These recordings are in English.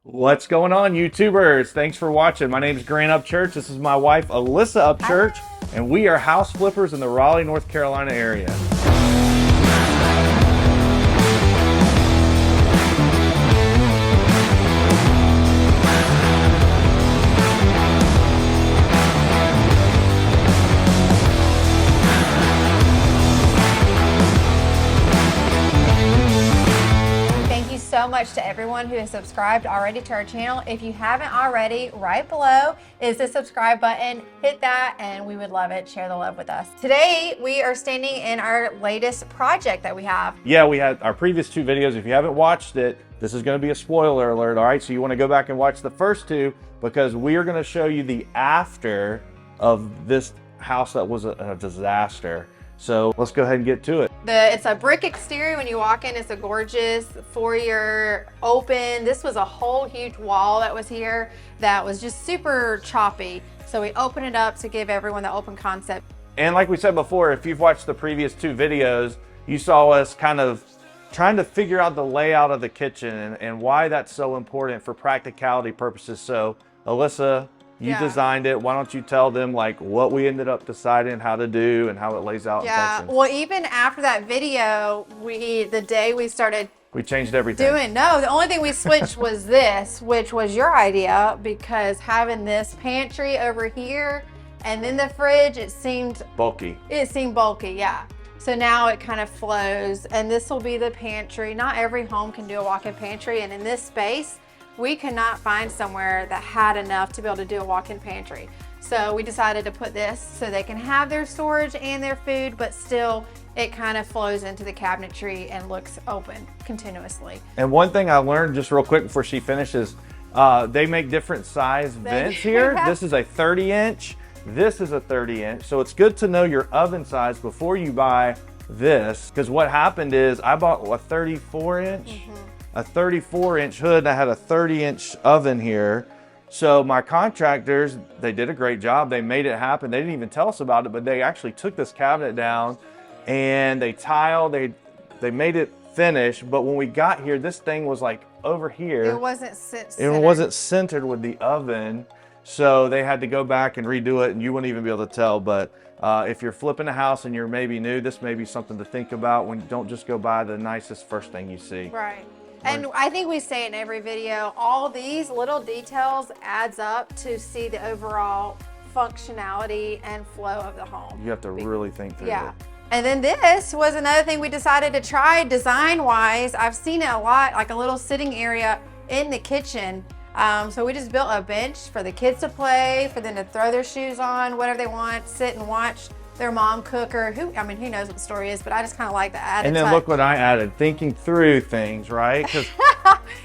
What's going on, YouTubers? Thanks for watching. My name is Grant Upchurch. This is my wife, Alyssa Upchurch, and we are house flippers in the Raleigh, North Carolina area. So much to everyone who has subscribed already to our channel. If you haven't already, right below is the subscribe button. Hit that and we would love it. Share the love with us. Today we are standing in our latest project that we have. Yeah, we had our previous two videos. If you haven't watched it, this is going to be a spoiler alert. All right, so you want to go back and watch the first two because we are going to show you the after of this house that was a disaster. So let's go ahead and get to it. It's a brick exterior. When you walk in, it's a gorgeous foyer open. This was a whole huge wall that was here that was just super choppy. So we opened it up to give everyone the open concept. And like we said before, if you've watched the previous two videos, you saw us kind of trying to figure out the layout of the kitchen and why that's so important for practicality purposes. So Alyssa, you designed it. Why don't you tell them like what we ended up deciding how to do and how it lays out? Yeah, well, even after that video, the day we started, we changed everything. The only thing we switched was this, which was your idea, because having this pantry over here and then the fridge, it seemed bulky. Yeah. So now it kind of flows, and this will be the pantry. Not every home can do a walk-in pantry, and in this space, we could not find somewhere that had enough to be able to do a walk-in pantry. So we decided to put this so they can have their storage and their food, but still it kind of flows into the cabinetry and looks open continuously. And one thing I learned just real quick before she finishes, they make different size vents here. This is a 30-inch. This is a 30-inch. So it's good to know your oven size before you buy this, because what happened is I bought a 34-inch. A 34-inch hood, and I had a 30-inch oven here. So my contractors, they did a great job. They made it happen. They didn't even tell us about it, but they actually took this cabinet down and they tiled, they made it finish. But when we got here, this thing was like over here. It wasn't centered. It wasn't centered with the oven. So they had to go back and redo it, and you wouldn't even be able to tell. But if you're flipping a house and you're maybe new, this may be something to think about when you don't just go buy the nicest first thing you see. Right. And I think we say in every video, all these little details adds up to see the overall functionality and flow of the home. You have to really think through it. And then this was another thing we decided to try design-wise. I've seen it a lot, like a little sitting area in the kitchen. So we just built a bench for the kids to play, for them to throw their shoes on, whatever they want, sit and watch their mom cook, or who knows what the story is, but I just kind of like the added And then touch. look what I added, thinking through things, right? Because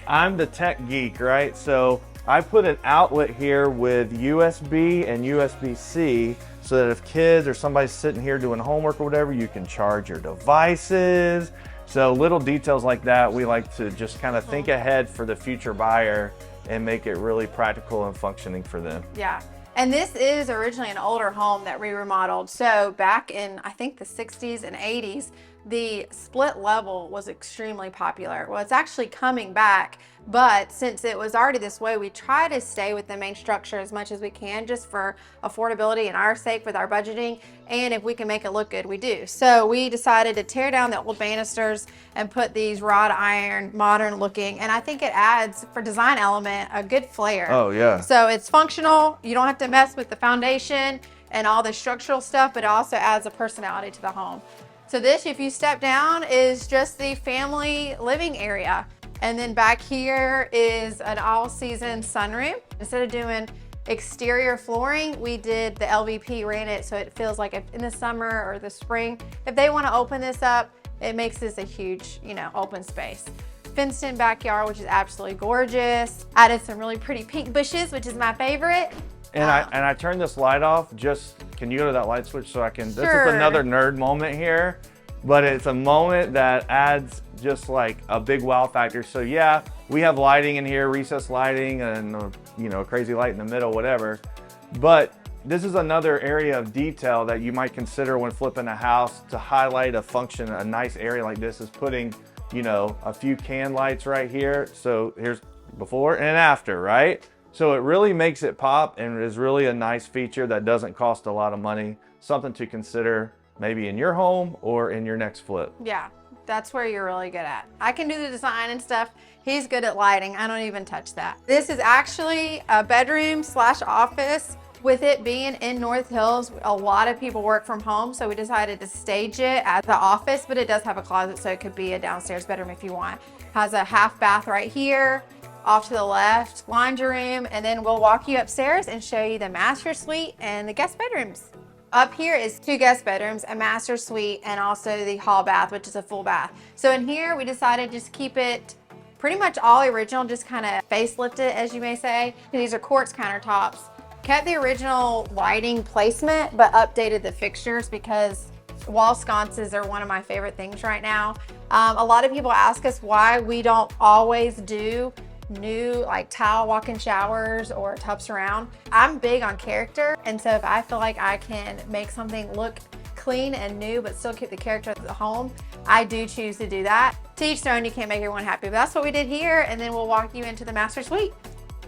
I'm the tech geek, right? So I put an outlet here with USB and USB-C so that if kids or somebody's sitting here doing homework or whatever, you can charge your devices. So little details like that, we like to just kind of think ahead for the future buyer and make it really practical and functioning for them. Yeah. And this is originally an older home that we remodeled. So back in, I think, the 60s and 80s, the split level was extremely popular. Well, it's actually coming back, but since it was already this way, we try to stay with the main structure as much as we can, just for affordability and our sake with our budgeting. And if we can make it look good, we do. So we decided to tear down the old banisters and put these wrought iron, modern looking, and I think it adds, for design element, a good flair. Oh yeah. So it's functional. You don't have to mess with the foundation and all the structural stuff, but it also adds a personality to the home. So this, if you step down, is just the family living area. And then back here is an all-season sunroom. Instead of doing exterior flooring, we did the LVP, ran it so it feels like if in the summer or the spring, if they want to open this up, it makes this a huge, open space. Fenced in backyard, which is absolutely gorgeous. Added some really pretty pink bushes, which is my favorite. And I turned this light off. Can you go to that light switch so I can? Sure. This is another nerd moment here, but it's a moment that adds just like a big wow factor. So yeah, we have lighting in here, recessed lighting, and a crazy light in the middle, whatever. But this is another area of detail that you might consider when flipping a house to highlight a function. A nice area like this is putting, a few can lights right here. So here's before and after, right? So it really makes it pop and is really a nice feature that doesn't cost a lot of money. Something to consider maybe in your home or in your next flip. Yeah, that's where you're really good at. I can do the design and stuff. He's good at lighting. I don't even touch that. This is actually a bedroom slash office. With it being in North Hills, a lot of people work from home, so we decided to stage it as the office, but it does have a closet, so it could be a downstairs bedroom if you want. Has a half bath right here, off to the left, laundry room, and then we'll walk you upstairs and show you the master suite and the guest bedrooms. Up here is 2 guest bedrooms, a master suite, and also the hall bath, which is a full bath. So in here, we decided just keep it pretty much all original, just kind of facelift it, as you may say. These are quartz countertops. Kept the original lighting placement, but updated the fixtures because wall sconces are one of my favorite things right now. A lot of people ask us why we don't always do new like tile walk-in showers or tub surround. I'm big on character, and so if I feel like I can make something look clean and new but still keep the character of the home, I do choose to do that. To each their own, you can't make everyone happy, but that's what we did here, and then we'll walk you into the master suite.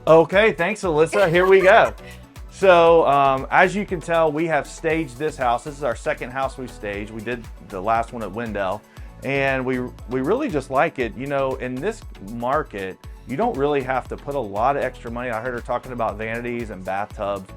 Okay, thanks Alyssa, here we go. So as you can tell, we have staged this house. This is our second house we've staged. We did the last one at Wendell, and we really just like it. You know, in this market, you don't really have to put a lot of extra money. I heard her talking about vanities and bathtubs.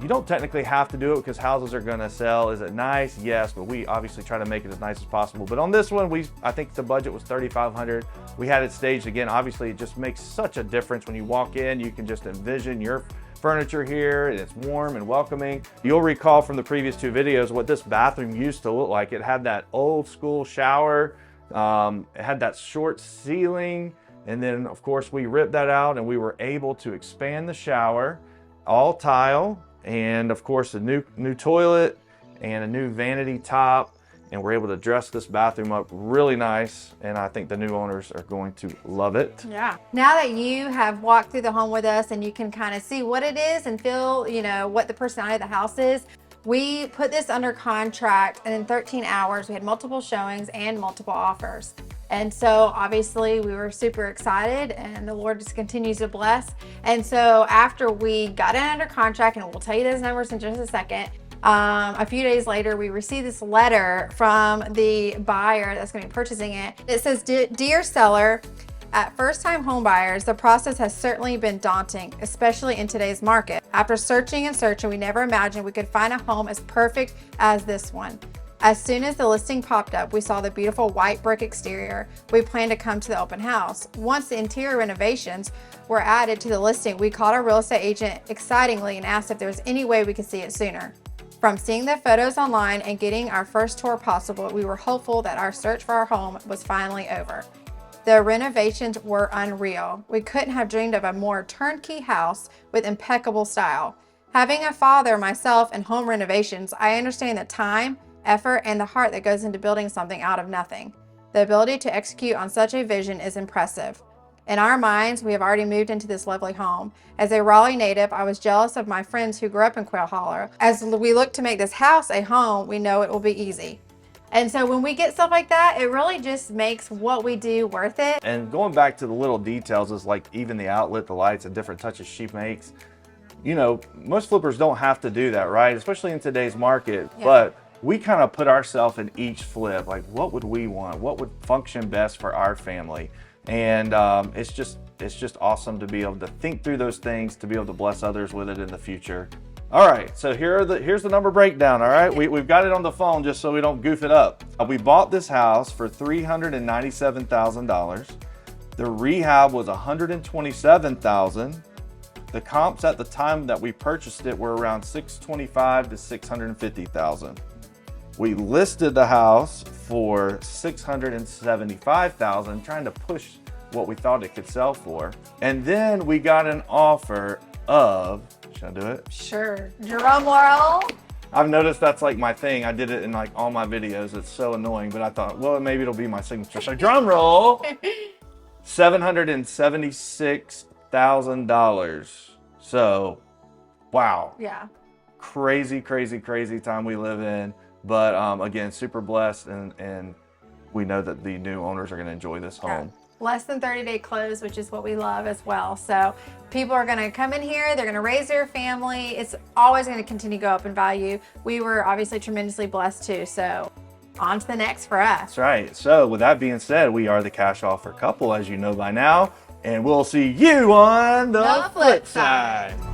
You don't technically have to do it because houses are gonna sell. Is it nice? Yes, but we obviously try to make it as nice as possible. But on this one, I think the budget was $3,500. We had it staged again. Obviously, it just makes such a difference when you walk in. You can just envision your furniture here, and it's warm and welcoming. You'll recall from the previous 2 videos what this bathroom used to look like. It had that old school shower. It had that short ceiling. And then of course we ripped that out and we were able to expand the shower, all tile, and of course a new toilet and a new vanity top. And we're able to dress this bathroom up really nice. And I think the new owners are going to love it. Yeah. Now that you have walked through the home with us and you can kind of see what it is and feel, you know, what the personality of the house is, we put this under contract, and in 13 hours, we had multiple showings and multiple offers. And so obviously we were super excited, and the Lord just continues to bless. And so after we got it under contract, and we'll tell you those numbers in just a second, a few days later, we received this letter from the buyer that's going to be purchasing it. It says, "Dear seller, at first-time home buyers, the process has certainly been daunting, especially in today's market. After searching and searching, we never imagined we could find a home as perfect as this one. As soon as the listing popped up, we saw the beautiful white brick exterior. We planned to come to the open house. Once the interior renovations were added to the listing, we called our real estate agent excitingly and asked if there was any way we could see it sooner. From seeing the photos online and getting our first tour possible, we were hopeful that our search for our home was finally over. The renovations were unreal. We couldn't have dreamed of a more turnkey house with impeccable style. Having a father myself in home renovations, I understand the time, effort, and the heart that goes into building something out of nothing. The ability to execute on such a vision is impressive. In our minds, we have already moved into this lovely home. As a Raleigh native, I was jealous of my friends who grew up in Quail Hollow. As we look to make this house a home, we know it will be easy." And so when we get stuff like that, it really just makes what we do worth it. And going back to the little details is like even the outlet, the lights, and different touches she makes. You know, most flippers don't have to do that, right? Especially in today's market. Yeah. But we kind of put ourselves in each flip. Like, what would we want? What would function best for our family? And it's just awesome to be able to think through those things, to be able to bless others with it in the future. All right, so here's the number breakdown, all right? We've got it on the phone just so we don't goof it up. We bought this house for $397,000. The rehab was $127,000. The comps at the time that we purchased it were around $625,000 to $650,000. We listed the house for $675,000, trying to push what we thought it could sell for. And then we got an offer of, should I do it? Sure. Drum roll. I've noticed that's like my thing. I did it in like all my videos. It's so annoying, but I thought, well, maybe it'll be my signature. So drum roll. $776,000. So, wow. Yeah. Crazy, crazy, crazy time we live in. But again, super blessed, and we know that the new owners are going to enjoy this home. Yeah. less than 30-day close, which is what we love as well. So people are going to come in here, they're going to raise their family. It's always going to continue to go up in value. We were obviously tremendously blessed too. So on to the next for us. That's right. So with that being said, we are the cash offer couple, as you know by now, and we'll see you on the flip side.